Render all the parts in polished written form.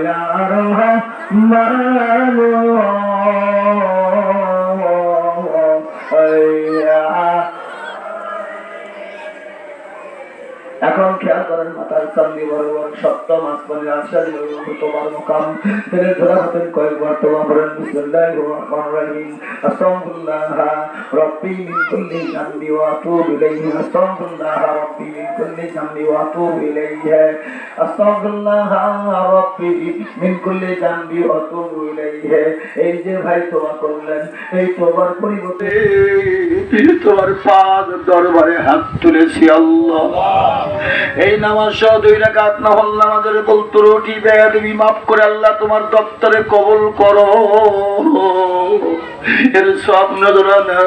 ইয়া রহমানু এখন খেয়াল করেন মাতার সামনে বরাবর সপ্তম আসমানের আশারি তোমার মুকাম তেরে ধরা হতেন কয়েকবার তোমার বলেন বিসমিল্লাহির রহমানির রহিম আস্তাগফিরুল্লাহ রাব্বি মিন কুল্লি যামবি ওয়া আতুবু ইলাইহি আস্তাগফিরুল্লাহ রাব্বি মিন কুল্লি যামবি ওয়া আতুবু ইলাইহি আস্তাগফিরুল্লাহ রাব্বি মিন কুল্লি যামবি ওয়া আতুবু ইলাইহি। এই যে ভাই তোবা করলেন, এই তোবার পরিবর্তে তোমার পাদ দরবারে হাত তুলেছি আল্লাহ। এই নামাজ সহ 2 রাকাত নফল নামাজের ভুল ত্রুটি বেয়াদবি মাফ করে আল্লাহ তোমার দপ্তরে কবুল করো। এর সব নজরানা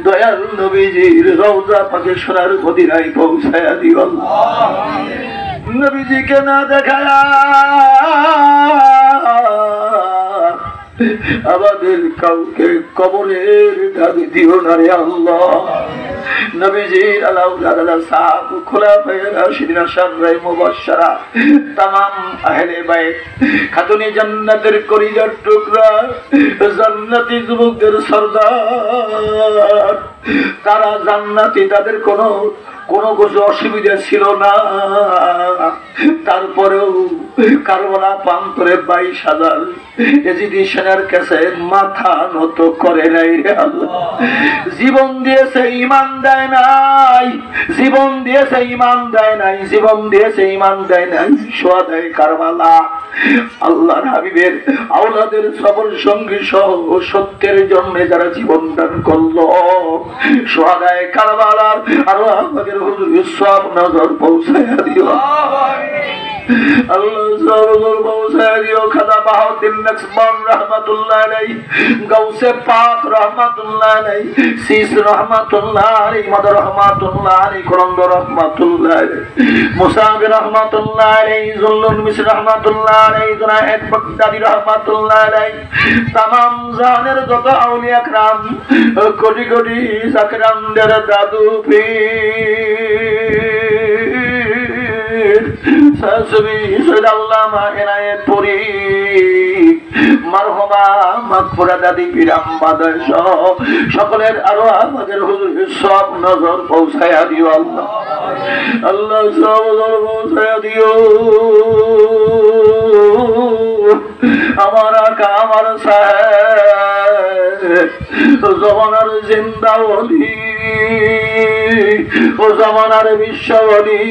দয়াল নবীজির রওজা পাকে সোনার মদিনায় পৌঁছায়া দিও আল্লাহ। নবীজিকে না দেখায়া আমাদের কাউকে কবরের দাবি দিও না রে আল্লাহ। নবীজির আলাউলাদ সাহাব খোলাফায়ে রাশিদিন আশরায়ে মুবাশশারা तमाम আহলে বাইত খাতুনে জান্নাতের কলিজার টুকরা জান্নাতি যুবকদের সরদার, তারা জান্নাতি, তাদের কোনো কিছু অসুবিধা ছিল না। তারপরেও কারবালা প্রান্তরে 22,000 এজিডিশনের কাছে মাথা নত করে নাই রে আল্লাহ। জীবন দিয়েছে ঈমান দেয় নাই, জীবন দিয়েছে ঈমান দেয় নাই, জীবন দিয়েছে ঈমান দেয় নাই শুহাদায়ে কারবালা। আল্লাহর হাবিবের আওলাদের সবল সঙ্গী সহ সত্যের জন্য যারা জীবন দান করলো, শুহাদায়ে কারবালার আর আমাদের হুজুর সব নজর পৌঁছায়া দিও আল্লাহ, সব নজর পৌঁছায়া দিও। খাদা বাহাউদ্দিন নকশবন্দ রহমাতুল্লাহ আলাইহি, গাউসে পাক রহমাতুল্লাহ আলাইহি, সিস রহমাতুল্লাহ আলাইহি, মদ রহমাতুল্লাহ আলাইহি, কুরন্দ রহমাতুল্লাহ আলাইহি, মুসাবি রহমাতুল্লাহ আলাইহি, জুল্লুল মিস রহমাতুল্লাহ আলাইহি, জুনায়েদ বাগদাদি রহমাতুল্লাহ আলাইহি, तमाम জানের যত আউলিয়া کرام কোটি কোটি জাকিরানদের দাদু পীর সাসবি সাল্লাল্লাহু এনায়েত পুরি মারহাবা মাগফিরাত দাদি পীর আমবাদের সকলের আরো আমাদের হুজুরের সব নজর পৌঁছায়া দিও আল্লাহ। আল্লাহ সব নজর পৌঁছায়া দিও। আমার আকা আমার সাহেব জমানার জিন্দা ওলি, ও জমানার বিশ্ব ওলি,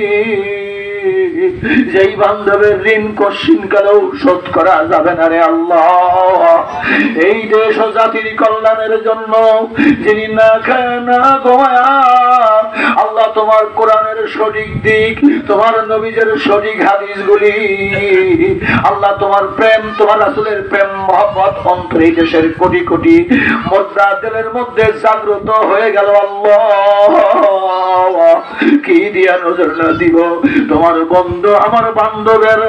যেই বান্ধবের ঋণ কশিন কালেও শোধ করা যাবে না রে আল্লাহ। এই দেশ ও জাতির কল্যাণের জন্য যিনি না খায় না ঘুমায়া আল্লাহ তোমার কোরআনের সঠিক দিক, তোমার নবীজের সঠিক হাদিসগুলি, আল্লাহ তোমার প্রেম, তোমার রাসূলের প্রেম মহব্বত অন্তরে দেশের কোটি কোটি মুদ্রা দিলের মধ্যে জাগ্রত হয়ে গেল আল্লাহ। কি দিয়া নজর না দিব তোমার বন্ধু আমার বান্ধবের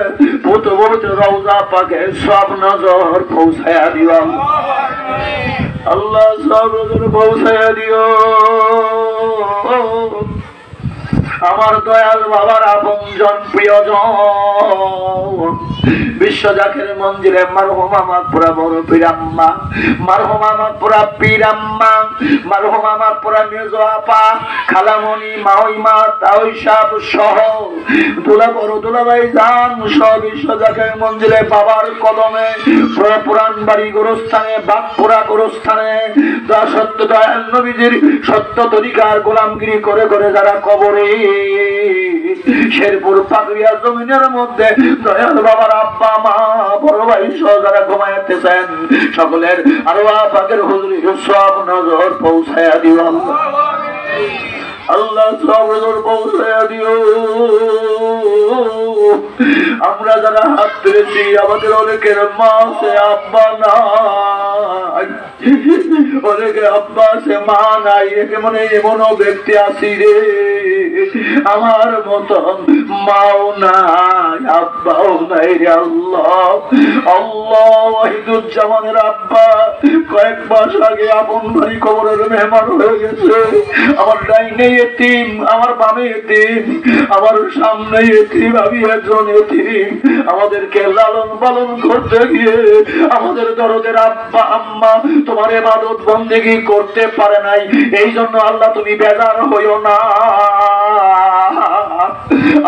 পুত পবিত্র রওজা পাকে সব নজর পৌঁছায়া দিও আল্লাহ, সব নজর পৌঁছায়া দিও। আমার দয়াল বাবার আপনজন প্রিয়জন বিশ্ব জাকের মঞ্জিলে মারহুমা মাগফুরা বড় পীরাম্মা, মারহুমা মাগফুরা পীরাম্মা, মারহুমা মাগফুরা মেজো আপা, খালামণি মাওইমা তাওইসাব সহ দুলা বড় দুলাভাই জান সহ বিশ্ব জাকের মঞ্জিলে বাবার কদমে পুরান বাড়ি গোরস্থানে বাগপুরা গোরস্থানে সত্য দয়াল নবীজির সত্য তরিকার গোলামগিরি করে করে যারা কবরে শেরপুর পাকুড়িয়া জমিনের মধ্যে দয়াল বাবার আব্বা মা বড় ভাই সহ যারা ঘুমাইতেছেন সকলের আরো পাকের হুজুরের সব নজর পৌঁছায়া দিও আল্লাহ, সব নজর পৌঁছায়া দিও। আমরা যারা হাত তুলেছি আমাদের অনেকের মা সে আব্বা নাই, অনেকে আব্বা সে মা নাই, একে মনে এমনও ব্যক্তি আছি রে আমার মতন মাও নাই আব্বাও নাই রে আল্লাহ। আল্লাহ ওয়াহিদুজ্জামানের আব্বা কয়েক মাস আগে আপন বাড়ি কবরের মেহমান হয়ে গেছে। আমার ডাইনে এতিম, আমার বামে এতিম, আমার সামনে এতিম, আমি একজন এতিম। আমাদেরকে লালন পালন করতে গিয়ে আমাদের দরদের আব্বা আম্মা তোমার ইবাদত বন্দেগী করতে পারে নাই। এই জন্য আল্লাহ তুমি বেজার হইও না।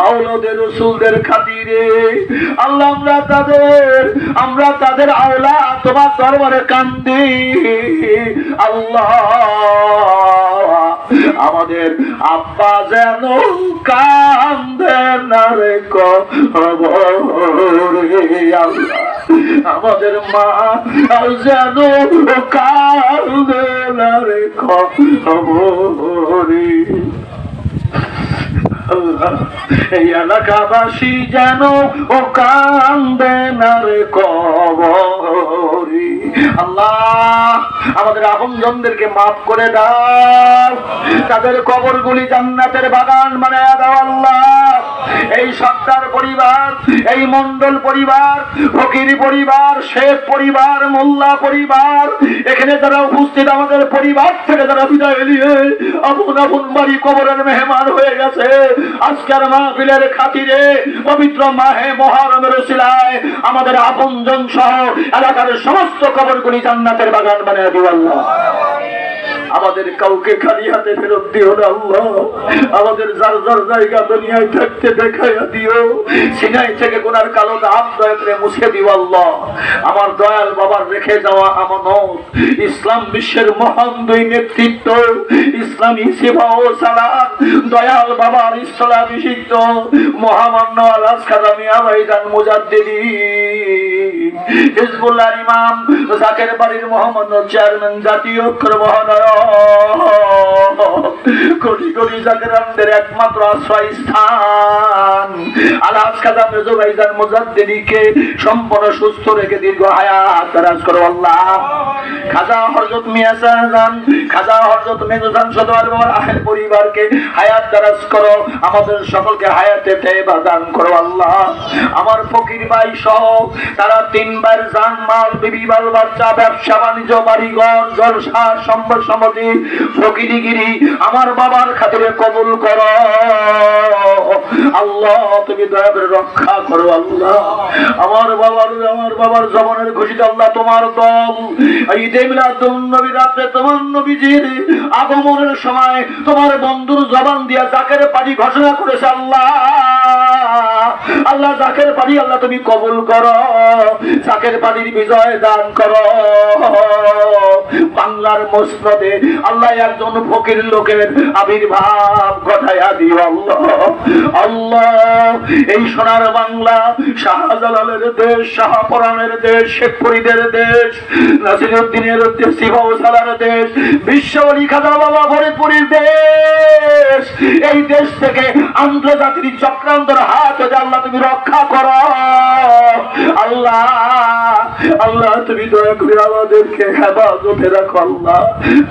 আওলাদের রাসূলদের খাতিরে আল্লাহ আমরা তাদের আওলা তোমার দরবারে কান্দি। আল্লাহ আমাদের আব্বা যেন কান্দে না রে কবরে, আল্লাহ আমাদের মা যেন কান্দে না রে কবরে। এই এলাকাবাসী যেন ও কান্দে না রে কবরে। আল্লাহ আমাদের আপনজনদেরকে মাফ করে দাও, তাদের কবরগুলি জান্নাতের বাগান বানায় দাও। আল্লাহ এই সত্তার পরিবার, এই মন্ডল পরিবার, ফকির পরিবার, শেখ পরিবার, মোল্লা পরিবার, এখানে যারা উপস্থিত আমাদের পরিবার থেকে যারা বিদায় নিয়ে আপন আপন বাড়ি কবরের মেহমান হয়ে গেছে, আজকের মাহফিলের খাতিরে পবিত্র মাহে মুহররমের উসিলায় আমাদের আপনজন সহ এলাকার সমস্ত কবরগুলি জান্নাতের বাগান বানিয়ে দিও আল্লাহ। আমাদের কাউকে খালি হাতে ফেরত দিও না আল্লাহ। আমাদের যার যার জায়গা দুনিয়ায় থাকতে দেখাইয়া দিও। সিনাই থেকে গুনার কালো দাগ দয়া করে মুছে দিও আল্লাহ। আমার দয়াল বাবার রেখে যাওয়া আমানত, ইসলাম বিশ্বের মহান দুই নেতৃত্ব, ইসলামী সেবা ও সালাত, দয়াল বাবার ইসলামিষিক্ত মহামান্য আলাস খাজা মিয়া ভাইজান মুজাদ্দিদি, হিজবুল্লাহর ইমাম, জাকের বাড়ির মোহাম্মদ চেয়ারম্যান, জাতীয় ঐক্যের মহানায়ক, কোটি কোটি জাকেরানদের একমাত্র আশ্রয় স্থান আলাস খাজা মেজো ভাইজান মুজাদ্দিদিকে সম্পূর্ণ সুস্থ রেখে দীর্ঘ হায়াত দারাজ করো আল্লাহ। খাজা হযরত মিয়া শাহজান, খাজা হযরত মেজুজান সদওয়াল বাবার আহেল পরিবারকে হায়াত দারাজ করো, আমাদের সকলকে হায়াতে তাইয়্যিবা দান করো আল্লাহ। আমার ফকির ভাই সহ তারা তিনবার জান মাল বিবি বাল বাচ্চা ব্যবসা বাণিজ্য বাড়িঘর জলসা সম্পদ সমাধি ফকিরিগিরি আমার বাবার খাতিরে কবুল করো আল্লাহ। তুমি দয়া করে রক্ষা করো আল্লাহ। আমার বাবার জবানের ঘোষিত আল্লাহ তোমার দল ঈদে মিলাদুন নবী রাতে তোমার নবীজির আগমনের সময় তোমার বন্ধুর জবান দিয়া জাকের পানি ঘোষণা করেছে আল্লাহ। আল্লাহ জাকের পানি আল্লাহ তুমি কবুল করো, জাকের পানির বিজয় দান করো। বাংলার মসনদে আল্লাহ একজন ফকির লোকের আবির্ভাব ঘটাইয়া দিও আল্লাহ। আল্লাহ এই সোনার বাংলা, শাহজালালের দেশ, শাহপরানের দেশ, শেখ ফরিদের দেশ, নাসিরউদ্দিনের দেশ, সিবাউসালার দেশ, বিশ্ববলি খাজা বাবা ফরিদপুরের দেশ, এই দেশ থেকে আন্তর্জাতিক চক্রান্তর হাত আল্লাহ তুমি রক্ষা করো আল্লাহ। আল্লাহ তুমি দয়া করে আমাদেরকে হেফাজতে রাখো আল্লাহ।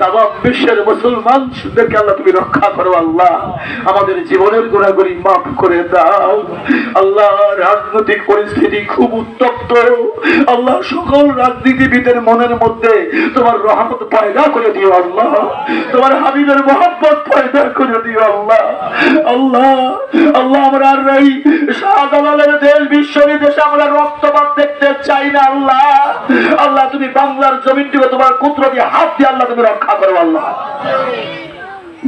তামাম বিশ্বের মুসলমানদেরকে আল্লাহ তুমি রক্ষা করো আল্লাহ। আমাদের জীবনের গুনাহগুলি মাফ করে দাও আল্লাহ। রাজনৈতিক পরিস্থিতি খুব উত্তপ্ত আল্লাহ। সকল রাজনীতিবিদের মনের মধ্যে তোমার রহমত পয়দা করে দিও আল্লাহ। তোমার হাবিবের মহব্বত পয়দা করে দিও আল্লাহ। আল্লাহ আল্লাহ আমরা এই শাহজালালের দেশ, বিশ্বের দেশে আমরা রক্তপাত দেখতে চাই না আল্লাহ। আল্লাহ তুমি বাংলার জমিনটিকে তোমার কুদরতি হাত দিয়ে আল্লাহ তুমি রক্ষা করো আল্লাহ।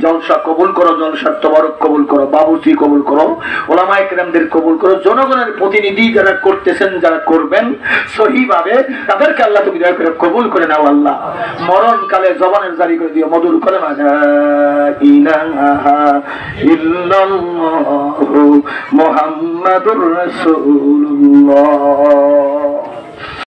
জলসা কবুল করো, জলসার তবারক কবুল করো, বাবুসি কবুল করো, ওলামায়ে কেরামদের কবুল করো, জনগণের প্রতিনিধি যারা করতেছেন, যারা করবেন সহিভাবে তাদেরকে আল্লাহ তুমি দয়া করে কবুল করে নাও আল্লাহ। মরণকালে জবানের জারি করে দিও মধুর কালেমা লা ইলাহা ইল্লাল্লাহু মুহাম্মাদুর রাসূলুল্লাহ।